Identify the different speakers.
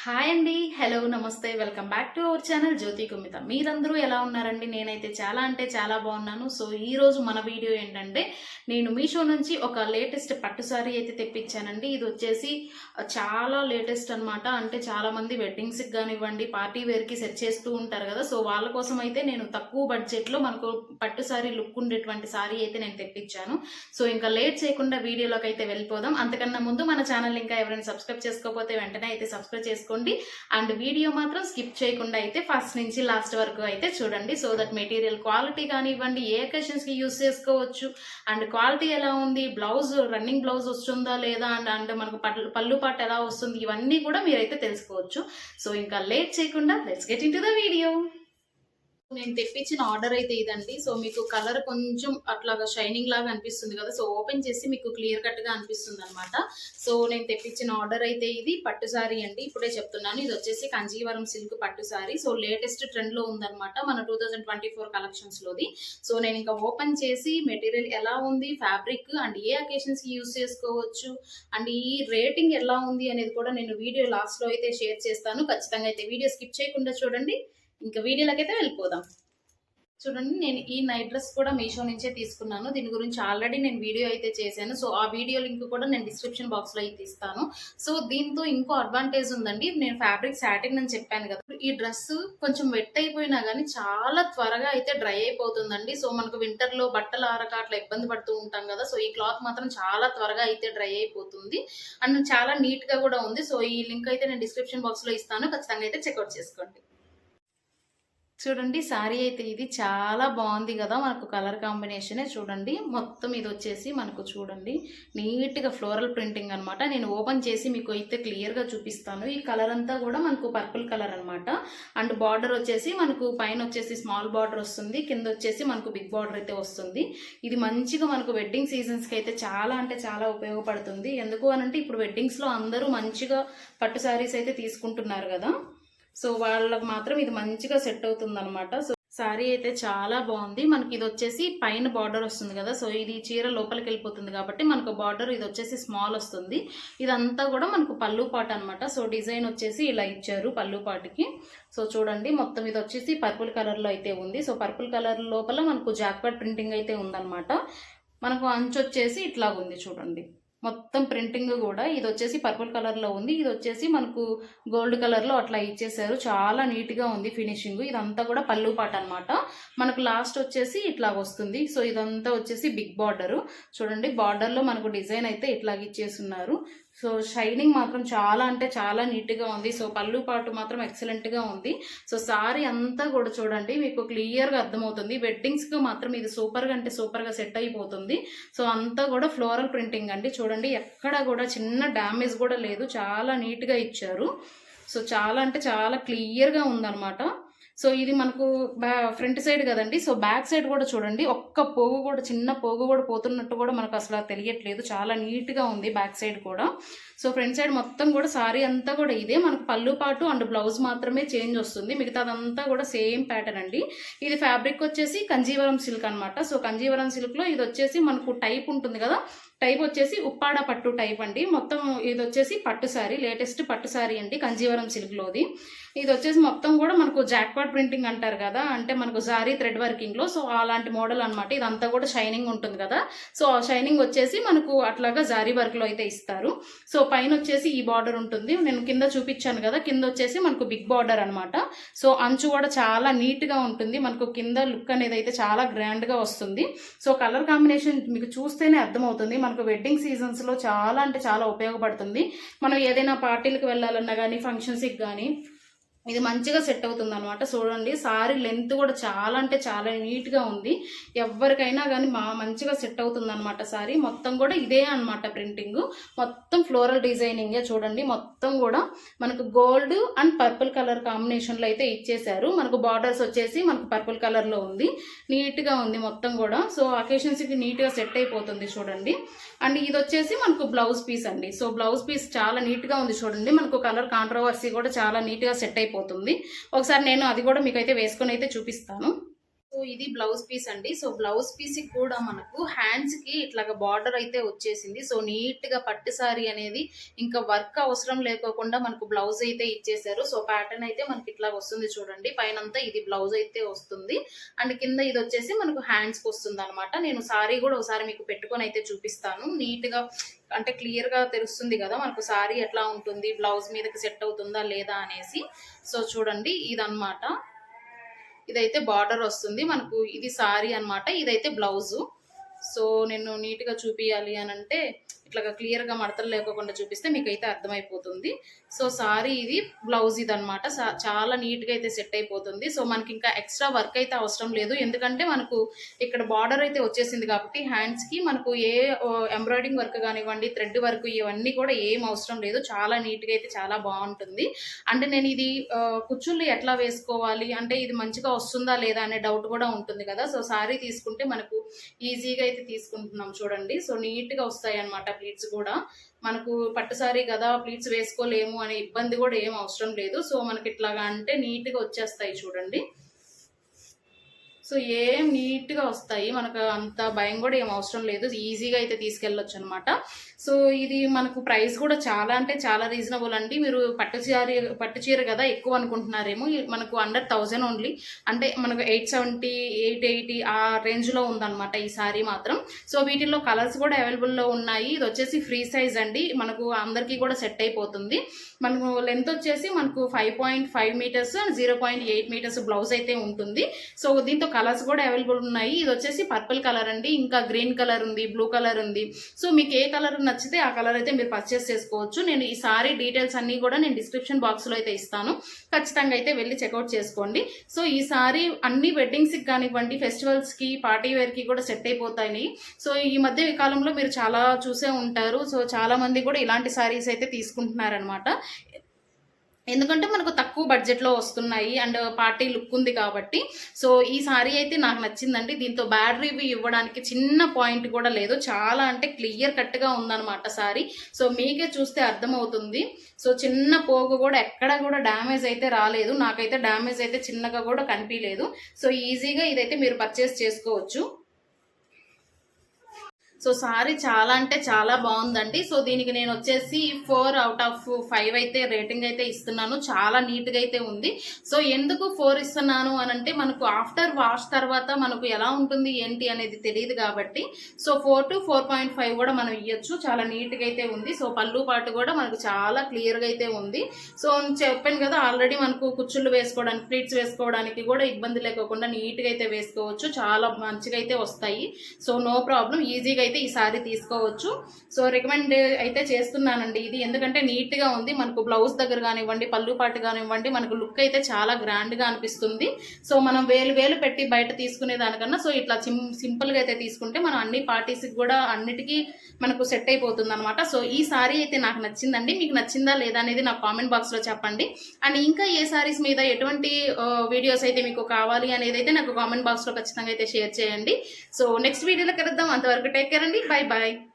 Speaker 1: Hi అండి, hello, namaste, welcome back to our channel Jyothi Kumitha. మీరందరూ ఎలా ఉన్నారండి? నేనైతే చాలా అంటే చాలా బాగున్నాను. సో ఈ రోజు మన వీడియో ఏంటంటే, నేను మీషో నుంచి ఒక లేటెస్ట్ పట్టు సారీ అయితే తెప్పించానండి. ఇది వచ్చేసి చాలా లేటెస్ట్ అనమాట. అంటే చాలా మంది వెడ్డింగ్స్కి కానివ్వండి, పార్టీ వేర్కి సెట్ చేస్తూ ఉంటారు కదా. సో వాళ్ళ కోసం అయితే నేను తక్కువ బడ్జెట్లో మనకు పట్టు సారీ లుక్ ఉండేటువంటి సారీ అయితే నేను తెప్పించాను. సో ఇంకా లేట్ చేయకుండా వీడియోలోకి అయితే వెళ్ళిపోదాం. అంతకన్నా ముందు మన ఛానల్ ఇంకా ఎవరైనా సబ్స్క్రైబ్ చేసుకోకపోతే వెంటనే అయితే సబ్స్క్రైబ్ చేసుకోండి. అండ్ వీడియో మాత్రం స్కిప్ చేయకుండా అయితే ఫస్ట్ నుంచి లాస్ట్ వరకు అయితే చూడండి. సో దట్ మెటీరియల్ క్వాలిటీ కానివ్వండి, ఏ అకేషన్స్ కి యూస్ చేసుకోవచ్చు, అండ్ క్వాలిటీ ఎలా ఉంది, బ్లౌజ్ రన్నింగ్ బ్లౌజ్ వస్తుందా లేదా, అండ్ మనకు పళ్ళు పాట ఎలా వస్తుంది, ఇవన్నీ కూడా మీరైతే తెలుసుకోవచ్చు. సో ఇంకా లేట్ చేయకుండా let's get in to the video. నేను తెప్పించిన ఆర్డర్ అయితే ఇదండి. సో మీకు కలర్ కొంచెం అట్లాగా షైనింగ్ లాగా అనిపిస్తుంది కదా. సో ఓపెన్ చేసి మీకు క్లియర్ కట్ గా అనిపిస్తుంది అనమాట. సో నేను తెప్పించిన ఆర్డర్ అయితే ఇది పట్టు సారీ అండి. ఇప్పుడే చెప్తున్నాను, ఇది వచ్చేసి కంజీవరం సిల్క్ పట్టు సారీ. సో లేటెస్ట్ ట్రెండ్ లో ఉందన్నమాట, మన 2024 కలెక్షన్స్ లోది. సో నేను ఇంకా ఓపెన్ చేసి మెటీరియల్ ఎలా ఉంది, ఫ్యాబ్రిక్ అండ్ ఏ అకేషన్స్ కి యూస్ చేసుకోవచ్చు, అండ్ ఈ రేటింగ్ ఎలా ఉంది అనేది కూడా నేను వీడియో లాస్ట్ లో అయితే షేర్ చేస్తాను. ఖచ్చితంగా అయితే వీడియో స్కిప్ చేయకుండా చూడండి. ఇంకా వీడియోలోకి అయితే వెళ్ళిపోదాం. చూడండి, నేను ఈ నైట్ డ్రెస్ కూడా మీషో నుంచే తీసుకున్నాను. దీని గురించి ఆల్రెడీ నేను వీడియో అయితే చేశాను. సో ఆ వీడియో లింక్ కూడా నేను డిస్క్రిప్షన్ బాక్స్ లో అయితే ఇస్తాను. సో దీంతో ఇంకో అడ్వాంటేజ్ ఉందండి. నేను ఫ్యాబ్రిక్ సాటిన్ అని చెప్పాను కదా, ఈ డ్రెస్ కొంచెం వెట్ అయిపోయినా కానీ చాలా త్వరగా అయితే డ్రై అయిపోతుందండి. సో మనకు వింటర్ లో బట్టలు ఆరక అట్లా ఇబ్బంది పడుతూ ఉంటాం కదా. సో ఈ క్లాత్ మాత్రం చాలా త్వరగా అయితే డ్రై అయిపోతుంది అండ్ చాలా నీట్ గా కూడా ఉంది. సో ఈ లింక్ అయితే నేను డిస్క్రిప్షన్ బాక్స్ లో ఇస్తాను, ఖచ్చితంగా అయితే చెక్అవుట్ చేసుకోండి. చూడండి, సారీ అయితే ఇది చాలా బాగుంది కదా. మనకు కలర్ కాంబినేషనే చూడండి. మొత్తం ఇది వచ్చేసి మనకు చూడండి నీట్గా ఫ్లోరల్ ప్రింటింగ్ అనమాట. నేను ఓపెన్ చేసి మీకు అయితే క్లియర్గా చూపిస్తాను. ఈ కలర్ అంతా కూడా మనకు పర్పుల్ కలర్ అనమాట. అండ్ బార్డర్ వచ్చేసి మనకు పైన వచ్చేసి స్మాల్ బార్డర్ వస్తుంది, కింద వచ్చేసి మనకు బిగ్ బార్డర్ అయితే వస్తుంది. ఇది మంచిగా మనకు వెడ్డింగ్ సీజన్స్కి అయితే చాలా అంటే చాలా ఉపయోగపడుతుంది. ఎందుకు అనంటే ఇప్పుడు వెడ్డింగ్స్లో అందరూ మంచిగా పట్టు సారీస్ అయితే తీసుకుంటున్నారు కదా. సో వాళ్ళకి మాత్రం ఇది మంచిగా సెట్ అవుతుంది అనమాట. సో సారీ అయితే చాలా బాగుంది. మనకి ఇది వచ్చేసి పైన బార్డర్ వస్తుంది కదా. సో ఇది చీర లోపలికి వెళ్ళిపోతుంది కాబట్టి మనకు బార్డర్ ఇది వచ్చేసి స్మాల్ వస్తుంది. ఇదంతా కూడా మనకు పళ్ళు పాట అనమాట. సో డిజైన్ వచ్చేసి ఇలా ఇచ్చారు పళ్ళు పాటికి. సో చూడండి, మొత్తం ఇది వచ్చేసి పర్పుల్ కలర్ లో అయితే ఉంది. సో పర్పుల్ కలర్ లోపల మనకు జాక్పాట్ ప్రింటింగ్ అయితే ఉందన్నమాట. మనకు అంచు వచ్చేసి ఇట్లా ఉంది చూడండి. మొత్తం ప్రింటింగ్ కూడా ఇది వచ్చేసి పర్పుల్ కలర్ లో ఉంది. ఇది వచ్చేసి మనకు గోల్డ్ కలర్ లో అట్లా ఇచ్చేసారు. చాలా నీట్ గా ఉంది ఫినిషింగ్. ఇదంతా కూడా పళ్ళు పాట అనమాట. మనకు లాస్ట్ వచ్చేసి ఇట్లా వస్తుంది. సో ఇదంతా వచ్చేసి బిగ్ బార్డర్. చూడండి, బార్డర్ లో మనకు డిజైన్ అయితే ఇట్లా ఇచ్చేస్తున్నారు. సో షైనింగ్ మాత్రం చాలా అంటే చాలా నీట్ గా ఉంది. సో పళ్ళు పాటు మాత్రం ఎక్సలెంట్ గా ఉంది. సో సారీ అంతా కూడా చూడండి మీకు క్లియర్ గా అర్థమవుతుంది. వెడ్డింగ్స్ కి మాత్రం ఇది సూపర్ గా అంటే సూపర్ గా సెట్ అయిపోతుంది. సో అంతా కూడా ఫ్లోరల్ ప్రింటింగ్ అండి. చూడండి, ఎక్కడ కూడా చిన్న డ్యామేజ్ కూడా లేదు, చాలా నీట్ గా ఇచ్చారు. సో చాలా అంటే చాలా క్లియర్ గా ఉందన్నమాట. సో ఇది మనకు ఫ్రంట్ సైడ్ కదండి. సో బ్యాక్ సైడ్ కూడా చూడండి, ఒక్క పోగు కూడా చిన్న పోగు కూడా పోతున్నట్టు కూడా మనకు అసలు తెలియట్లేదు. చాలా నీట్ గా ఉంది బ్యాక్ సైడ్ కూడా. సో ఫ్రంట్ సైడ్ మొత్తం కూడా సారీ అంతా కూడా ఇదే. మనకు పళ్ళు పాటు అండ్ బ్లౌజ్ మాత్రమే చేంజ్ వస్తుంది, మిగతాదంతా కూడా సేమ్ ప్యాటర్న్ అండి. ఇది ఫ్యాబ్రిక్ వచ్చేసి కంజీవరం సిల్క్ అనమాట. సో కంజీవరం సిల్క్ లో ఇది వచ్చేసి మనకు టైప్ ఉంటుంది కదా, టైప్ వచ్చేసి ఉప్పాడ పట్టు టైప్ అండి. మొత్తం ఇది వచ్చేసి పట్టు సారీ, లేటెస్ట్ పట్టు సారీ అండి కంజీవరం సిల్క్ లోది. ఇది వచ్చేసి మొత్తం కూడా మనకు జాక్పాట్ ప్రింటింగ్ అంటారు కదా, అంటే మనకు జారీ థ్రెడ్ వర్కింగ్ లో. సో అలాంటి మోడల్ అనమాట. ఇదంతా కూడా షైనింగ్ ఉంటుంది కదా. సో ఆ షైనింగ్ వచ్చేసి మనకు అట్లాగా జారీ వర్క్ లో అయితే ఇస్తారు. సో పైన వచ్చేసి ఈ బార్డర్ ఉంటుంది, నేను కింద చూపించాను కదా. కింద వచ్చేసి మనకు బిగ్ బార్డర్ అనమాట. సో అంచు కూడా చాలా నీట్ గా ఉంటుంది. మనకు కింద లుక్ అనేది అయితే చాలా గ్రాండ్ గా వస్తుంది. సో కలర్ కాంబినేషన్ మీకు చూస్తేనే అర్థమవుతుంది. మనకు వెడ్డింగ్ సీజన్స్ లో చాలా అంటే చాలా ఉపయోగపడుతుంది. మనం ఏదైనా పార్టీలకు వెళ్ళాలన్నా కానీ, ఫంక్షన్స్కి కానీ ఇది మంచిగా సెట్ అవుతుంది అనమాట. చూడండి, సారీ లెంత్ కూడా చాలా అంటే చాలా నీట్ గా ఉంది. ఎవరికైనా కానీ మంచిగా సెట్ అవుతుంది అనమాట. సారీ మొత్తం కూడా ఇదే అనమాట ప్రింటింగ్, మొత్తం ఫ్లోరల్ డిజైనింగ్. చూడండి, మొత్తం కూడా మనకు gold and purple colour combination లో అయితే ఇచ్చేసారు. మనకు బార్డర్స్ వచ్చేసి మనకు పర్పుల్ కలర్ లో ఉంది, నీట్ గా ఉంది మొత్తం కూడా. సో అకేషన్స్ కి నీట్ గా సెట్ అయిపోతుంది చూడండి. అండ్ ఇది వచ్చేసి మనకు బ్లౌజ్ పీస్ అండి. సో బ్లౌజ్ పీస్ చాలా నీట్ గా ఉంది చూడండి. మనకు కలర్ కాంట్రవర్సీ కూడా చాలా నీట్ గా సెట్ అయిపోతుంది. ఒకసారి నేను అది కూడా మీకైతే వేసుకొని అయితే చూపిస్తాను. సో ఇది బ్లౌజ్ పీస్ అండి. సో బ్లౌజ్ పీస్ కి కూడా మనకు హ్యాండ్స్ కి ఇట్లాగా బార్డర్ అయితే వచ్చేసింది. సో నీట్ గా పట్టు సారీ అనేది ఇంకా వర్క్ అవసరం లేకోకుండా మనకు బ్లౌజ్ అయితే ఇచ్చేసారు. సో ప్యాటర్న్ అయితే మనకి ఇట్లా వస్తుంది చూడండి. పైనంతా ఇది బ్లౌజ్ అయితే వస్తుంది అండ్ కింద ఇది వచ్చేసి మనకు హ్యాండ్స్ కి వస్తుంది అనమాట. నేను సారీ కూడా ఒకసారి మీకు పెట్టుకొని అయితే చూపిస్తాను. నీట్ గా అంటే క్లియర్ గా తెలుస్తుంది కదా మనకు సారీ ఎట్లా ఉంటుంది, బ్లౌజ్ మీదకి సెట్ అవుతుందా లేదా అనేసి. సో చూడండి ఇదన్నమాట. ఇదైతే బార్డర్ వస్తుంది మనకు. ఇది సారీ అన్నమాట, ఇదైతే బ్లౌజు. సో నేను నీట్గా చూపించాలి అని అంటే ఇట్లా క్లియర్గా మడతలు లేకుండా చూపిస్తే మీకు అయితే అర్థమైపోతుంది. సో సారీ ఇది, బ్లౌజ్ ఇది అనమాట. చాలా నీట్గా అయితే సెట్ అయిపోతుంది. సో మనకి ఇంకా ఎక్స్ట్రా వర్క్ అయితే అవసరం లేదు, ఎందుకంటే మనకు ఇక్కడ బార్డర్ అయితే వచ్చేసింది కాబట్టి హ్యాండ్స్కి మనకు ఏ ఎంబ్రాయిడింగ్ వర్క్ కానివ్వండి, థ్రెడ్ వర్క్ ఇవన్నీ కూడా ఏం అవసరం లేదు. చాలా నీట్గా అయితే చాలా బాగుంటుంది. అంటే నేను ఇది కుచ్చుళ్ళు ఎట్లా వేసుకోవాలి అంటే ఇది మంచిగా వస్తుందా లేదా అనే డౌట్ కూడా ఉంటుంది కదా. సో సారీ తీసుకుంటే మనకు ఈజీగా అయితే తీసుకుంటున్నాం చూడండి. సో నీట్గా వస్తాయి అనమాట ప్లీట్స్ కూడా. మనకు పట్టు సారీ కదా ప్లీట్స్ వేసుకోలేము అనే ఇబ్బంది కూడా ఏం అవసరం లేదు. సో మనకి ఇట్లాగా అంటే నీట్గా వచ్చేస్తాయి చూడండి. సో ఏం నీట్గా వస్తాయి, మనకు అంత భయం కూడా ఏం అవసరం లేదు, ఈజీగా అయితే తీసుకెళ్ళొచ్చు అనమాట. సో ఇది మనకు ప్రైస్ కూడా చాలా అంటే చాలా రీజనబుల్ అండి. మీరు పట్టు చీర కదా ఎక్కువ అనుకుంటున్నారేమో, మనకు అండర్ 1000 ఓన్లీ. అంటే మనకు 870, 880 ఆ రేంజ్లో ఉందన్నమాట ఈ సారీ మాత్రం. సో వీటిల్లో కలర్స్ కూడా అవైలబుల్లో ఉన్నాయి. ఇది వచ్చేసి ఫ్రీ సైజ్ అండి, మనకు అందరికీ కూడా సెట్ అయిపోతుంది. మనకు లెంత్ వచ్చేసి మనకు 5.5 మీటర్స్ అండ్ 0.8 మీటర్స్ బ్లౌజ్ అయితే ఉంటుంది. సో దీంతో కలర్స్ కూడా అవైలబుల్ ఉన్నాయి. ఇది వచ్చేసి పర్పుల్ కలర్ అండి, ఇంకా గ్రీన్ కలర్ ఉంది, బ్లూ కలర్ ఉంది. సో మీకు ఏ కలర్ నచ్చితే ఆ కలర్ అయితే మీరు పర్చేస్ చేసుకోవచ్చు. నేను ఈ సారీ డీటెయిల్స్ అన్ని కూడా నేను డిస్క్రిప్షన్ బాక్స్ లో అయితే ఇస్తాను, ఖచ్చితంగా అయితే వెళ్ళి చెక్అవుట్ చేసుకోండి. సో ఈ సారీ అన్ని వెడ్డింగ్స్ కి కానివ్వండి, ఫెస్టివల్స్ కి, పార్టీ వేర్ కి కూడా సెట్ అయిపోతాయి. సో ఈ మధ్య కాలంలో మీరు చాలా చూసే ఉంటారు. సో చాలా మంది కూడా ఇలాంటి సారీస్ అయితే తీసుకుంటున్నారనమాట, ఎందుకంటే మనకు తక్కువ బడ్జెట్లో వస్తున్నాయి అండ్ పార్టీ లుక్ ఉంది కాబట్టి. సో ఈ సారీ అయితే నాకు నచ్చిందండి. దీంతో బ్యాడ్ రివ్యూ ఇవ్వడానికి చిన్న పాయింట్ కూడా లేదు, చాలా అంటే క్లియర్ కట్గా ఉందన్నమాట సారీ. సో మీకే చూస్తే అర్థమవుతుంది. సో చిన్న పోగు కూడా ఎక్కడ కూడా డ్యామేజ్ అయితే రాలేదు, నాకైతే డ్యామేజ్ అయితే చిన్నగా కూడా కనిపించలేదు. సో ఈజీగా ఇదైతే మీరు పర్చేస్ చేసుకోవచ్చు. సో సారీ చాలా అంటే చాలా బాగుందండి. సో దీనికి నేను వచ్చేసి 4/5 అయితే రేటింగ్ అయితే ఇస్తున్నాను. చాలా నీట్గా అయితే ఉంది. సో ఎందుకు 4 ఇస్తున్నాను అని అంటే మనకు ఆఫ్టర్ వాష్ తర్వాత మనకు ఎలా ఉంటుంది ఏంటి అనేది తెలియదు కాబట్టి సో 4 to 4.5 కూడా మనం ఇవ్వచ్చు. చాలా నీట్గా అయితే ఉంది. సో పళ్ళు పాటు కూడా మనకు చాలా క్లియర్గా అయితే ఉంది. సో చెప్పాను కదా ఆల్రెడీ మనకు కుచ్చుళ్ళు వేసుకోవడానికి, ప్లీట్స్ వేసుకోవడానికి కూడా ఇబ్బంది లేకోకుండా నీట్గా అయితే వేసుకోవచ్చు. చాలా మంచిగా అయితే వస్తాయి. సో నో ప్రాబ్లం, ఈజీగా అయితే ఈ సారీ తీసుకోవచ్చు. సో రికమెండ్ అయితే చేస్తున్నానండి ఇది, ఎందుకంటే నీట్ గా ఉంది. మనకు బ్లౌజ్ దగ్గర కానివ్వండి, పళ్ళు పాటు కానివ్వండి, మనకు లుక్ అయితే చాలా గ్రాండ్ గా అనిపిస్తుంది. సో మనం వేలు పెట్టి బయట తీసుకునే దానికన్నా సో ఇట్లా సింపుల్ గా అయితే తీసుకుంటే మనం అన్ని పార్టీస్ కూడా అన్నిటికీ మనకు సెట్ అయిపోతుంది అనమాట. సో ఈ సారీ అయితే నాకు నచ్చిందండి. మీకు నచ్చిందా లేదా అనేది నాకు కామెంట్ బాక్స్ లో చెప్పండి. అండ్ ఇంకా ఏ సారీస్ మీద ఎటువంటి వీడియోస్ అయితే మీకు కావాలి అనేది అయితే నాకు కామెంట్ బాక్స్ లో ఖచ్చితంగా అయితే షేర్ చేయండి. సో నెక్స్ట్ వీడియోలో కలుద్దాం. అంతవరకు టేక్ కేర్ అండి. Bye bye.